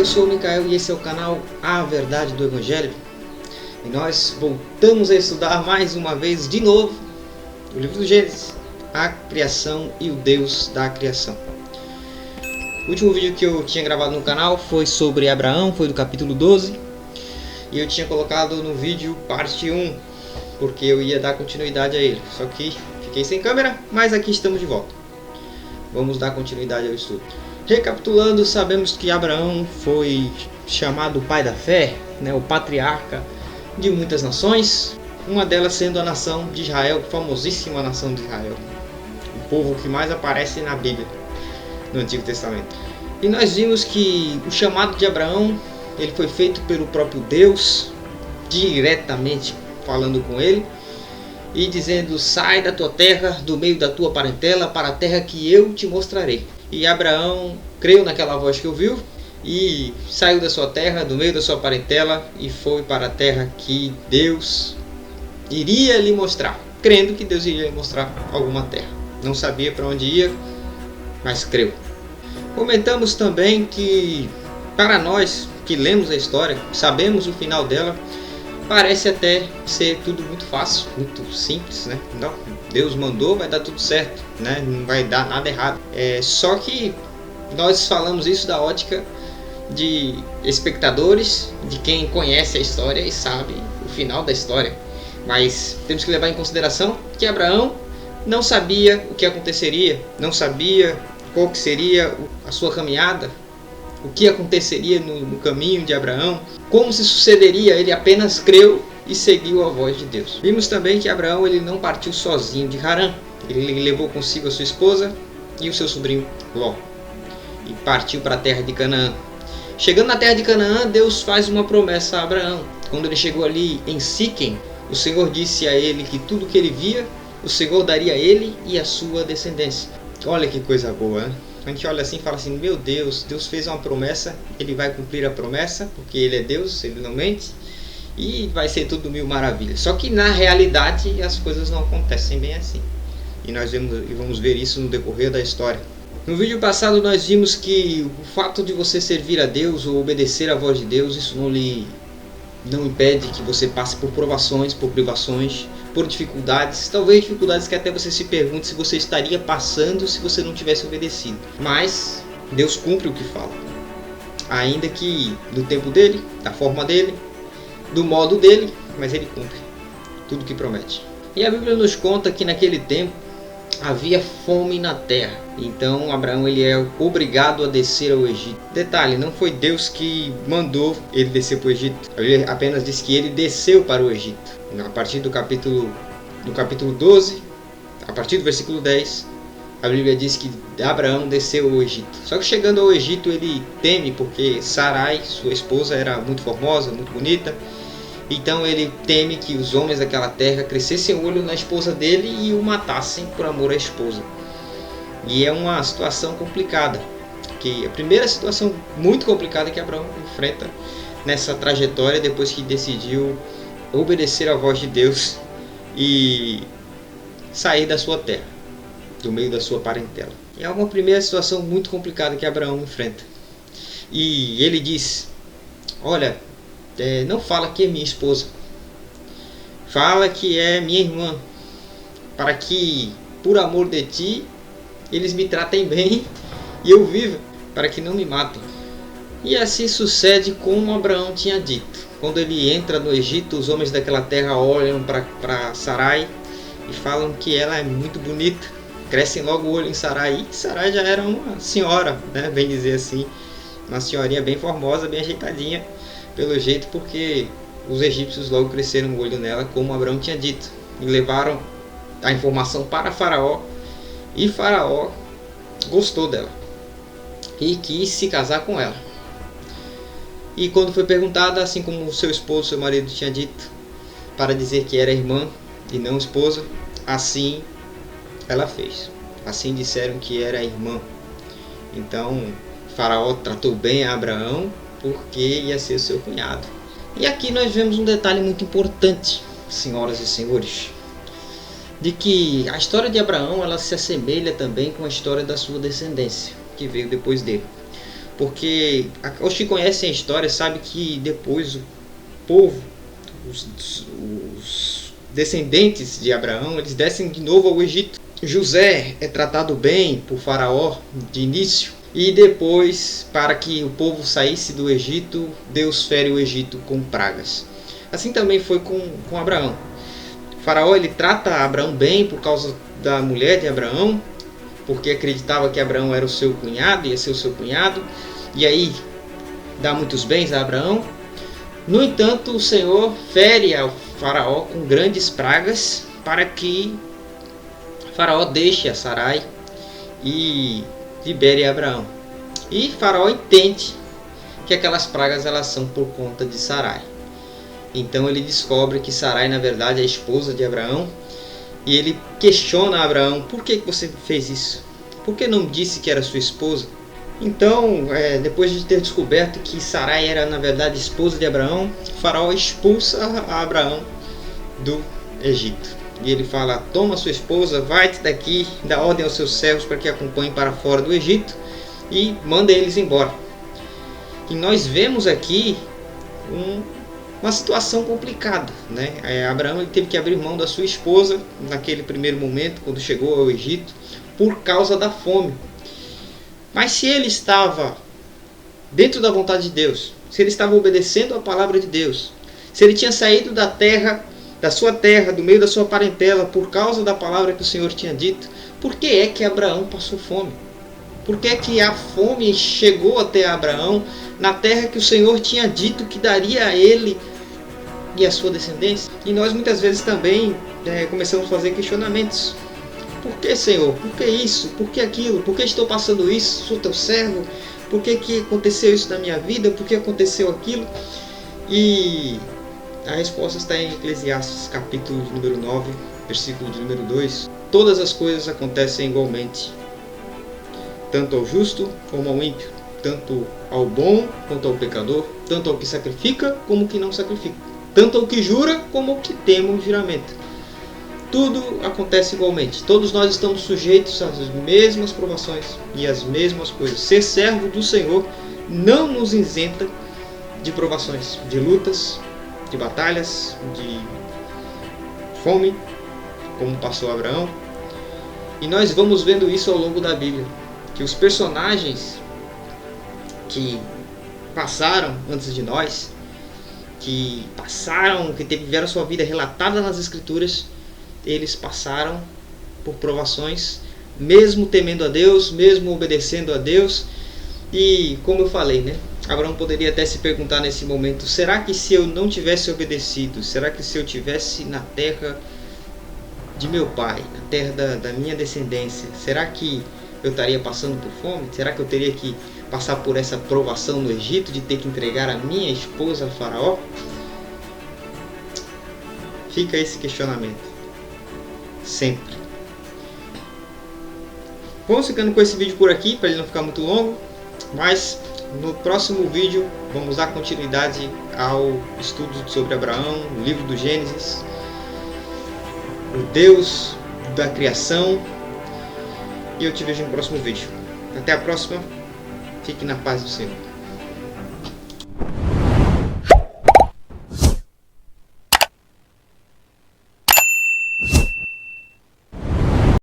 eu sou o Micael e esse é o canal A Verdade do Evangelho. E nós voltamos a estudar mais uma vez, de novo, o livro do Gênesis, a criação e o Deus da criação. O último vídeo que eu tinha gravado no canal foi sobre Abraão, foi do capítulo 12. E eu tinha colocado no vídeo parte 1, porque eu ia dar continuidade a ele. Só que fiquei sem câmera, mas aqui estamos de volta. Vamos dar continuidade ao estudo. Recapitulando, sabemos que Abraão foi chamado pai da fé, o patriarca de muitas nações, uma delas sendo a nação de Israel, famosíssima nação de Israel, o povo que mais aparece na Bíblia, no Antigo Testamento. E nós vimos que o chamado de Abraão, ele foi feito pelo próprio Deus, diretamente falando com ele, e dizendo: sai da tua terra, do meio da tua parentela, para a terra que eu te mostrarei. E Abraão creu naquela voz que ouviu e saiu da sua terra, do meio da sua parentela, e foi para a terra que Deus iria lhe mostrar, crendo que Deus iria lhe mostrar alguma terra. Não sabia para onde ia, mas creu. Comentamos também que, para nós que lemos a história, sabemos o final dela, parece até ser tudo muito fácil, muito simples, Não, Deus mandou, vai dar tudo certo, Não vai dar nada errado. Só que nós falamos isso da ótica de espectadores, de quem conhece a história e sabe o final da história. Mas temos que levar em consideração que Abraão não sabia o que aconteceria, não sabia qual que seria a sua caminhada, o que aconteceria no caminho de Abraão, como se sucederia. Ele apenas creu e seguiu a voz de Deus. Vimos também que Abraão ele não partiu sozinho de Harã. Ele levou consigo a sua esposa e o seu sobrinho Ló e partiu para a terra de Canaã. Chegando na terra de Canaã, Deus faz uma promessa a Abraão. Quando ele chegou ali em Siquém, o Senhor disse a ele que tudo que ele via, o Senhor daria a ele e a sua descendência. Olha que coisa boa, A gente olha assim e fala assim: meu Deus, Deus fez uma promessa, Ele vai cumprir a promessa, porque Ele é Deus, Ele não mente, e vai ser tudo mil maravilhas. Só que na realidade as coisas não acontecem bem assim. E nós vamos ver isso no decorrer da história. No vídeo passado nós vimos que o fato de você servir a Deus ou obedecer à voz de Deus, isso não impede que você passe por provações, por privações, por dificuldades, talvez dificuldades que até você se pergunte se você estaria passando se você não tivesse obedecido. Mas Deus cumpre o que fala, ainda que no tempo dele, da forma dele, do modo dele, mas ele cumpre tudo que promete. E a Bíblia nos conta que naquele tempo havia fome na terra. Então Abraão ele é obrigado a descer ao Egito. Detalhe, não foi Deus que mandou ele descer para o Egito. Ele apenas disse que ele desceu para o Egito. A partir do capítulo 12, a partir do versículo 10, a Bíblia diz que Abraão desceu ao Egito. Só que chegando ao Egito ele teme, porque Sarai, sua esposa, era muito formosa, muito bonita. Então ele teme que os homens daquela terra crescessem o olho na esposa dele e o matassem por amor à esposa. E é uma situação complicada, que a primeira situação muito complicada que Abraão enfrenta nessa trajetória depois que decidiu obedecer à voz de Deus e sair da sua terra, do meio da sua parentela. É uma primeira situação muito complicada que Abraão enfrenta. E ele diz: olha, não fala que é minha esposa, fala que é minha irmã, para que por amor de ti eles me tratem bem e eu viva, para que não me matem. E assim sucede como Abraão tinha dito. Quando ele entra no Egito, os homens daquela terra olham para Sarai e falam que ela é muito bonita, crescem logo o olho em Sarai. E Sarai já era uma senhora, bem dizer assim, uma senhorinha bem formosa, bem ajeitadinha pelo jeito, porque os egípcios logo cresceram o olho nela, como Abraão tinha dito, e levaram a informação para Faraó, e Faraó gostou dela e quis se casar com ela. E quando foi perguntada, assim como seu esposo, seu marido tinha dito, para dizer que era irmã e não esposa, assim ela fez. Assim disseram que era irmã. Então Faraó tratou bem a Abraão, porque ia ser seu cunhado. E aqui nós vemos um detalhe muito importante, senhoras e senhores, de que a história de Abraão ela se assemelha também com a história da sua descendência, que veio depois dele. porque os que conhecem a história sabem que depois o povo, os descendentes de Abraão, eles descem de novo ao Egito. José é tratado bem por Faraó de início, e depois, para que o povo saísse do Egito, Deus fere o Egito com pragas. Assim também foi com Abraão. Faraó, ele trata Abraão bem por causa da mulher de Abraão, porque acreditava que Abraão era o seu cunhado, ia ser o seu cunhado, e aí dá muitos bens a Abraão. No entanto, o Senhor fere ao Faraó com grandes pragas para que Faraó deixe a Sarai e libere Abraão. E Faraó entende que aquelas pragas elas são por conta de Sarai. Então ele descobre que Sarai na verdade é a esposa de Abraão, e ele questiona Abraão: por que você fez isso? Por que não disse que era sua esposa? Então, depois de ter descoberto que Sarai era na verdade esposa de Abraão, Faraó expulsa a Abraão do Egito. E ele fala: toma sua esposa, vai-te daqui, dá ordem aos seus servos para que acompanhem para fora do Egito, e manda eles embora. E nós vemos aqui uma situação complicada, né? Abraão ele teve que abrir mão da sua esposa naquele primeiro momento, quando chegou ao Egito, por causa da fome. Mas se ele estava dentro da vontade de Deus, se ele estava obedecendo a palavra de Deus, se ele tinha saído da terra, da sua terra, do meio da sua parentela, por causa da palavra que o Senhor tinha dito, por que é que Abraão passou fome? Por que é que a fome chegou até Abraão na terra que o Senhor tinha dito que daria a ele e a sua descendência? E nós muitas vezes também começamos a fazer questionamentos. Por que, Senhor? Por que isso? Por que aquilo? Por que estou passando isso? Sou teu servo? Por que aconteceu isso na minha vida? Por que aconteceu aquilo? E a resposta está em Eclesiastes, capítulo de número 9, versículo de número 2. Todas as coisas acontecem igualmente, tanto ao justo como ao ímpio, tanto ao bom quanto ao pecador, tanto ao que sacrifica como ao que não sacrifica, tanto ao que jura como ao que teme o juramento. Tudo acontece igualmente. Todos nós estamos sujeitos às mesmas provações e às mesmas coisas. Ser servo do Senhor não nos isenta de provações, de lutas, de batalhas, de fome, como passou Abraão. E nós vamos vendo isso ao longo da Bíblia, que os personagens que passaram antes de nós, que tiveram sua vida relatada nas Escrituras, eles passaram por provações, mesmo temendo a Deus, mesmo obedecendo a Deus. E como eu falei, né? Abraão poderia até se perguntar nesse momento: será que se eu não tivesse obedecido, será que se eu tivesse na terra de meu pai, na terra da minha descendência, será que eu estaria passando por fome? Será que eu teria que passar por essa provação no Egito, de ter que entregar a minha esposa a Faraó? Fica esse questionamento. Sempre. Vamos ficando com esse vídeo por aqui, para ele não ficar muito longo, mas no próximo vídeo vamos dar continuidade ao estudo sobre Abraão, o livro do Gênesis, o Deus da criação, e eu te vejo no próximo vídeo. Até a próxima, fique na paz do Senhor.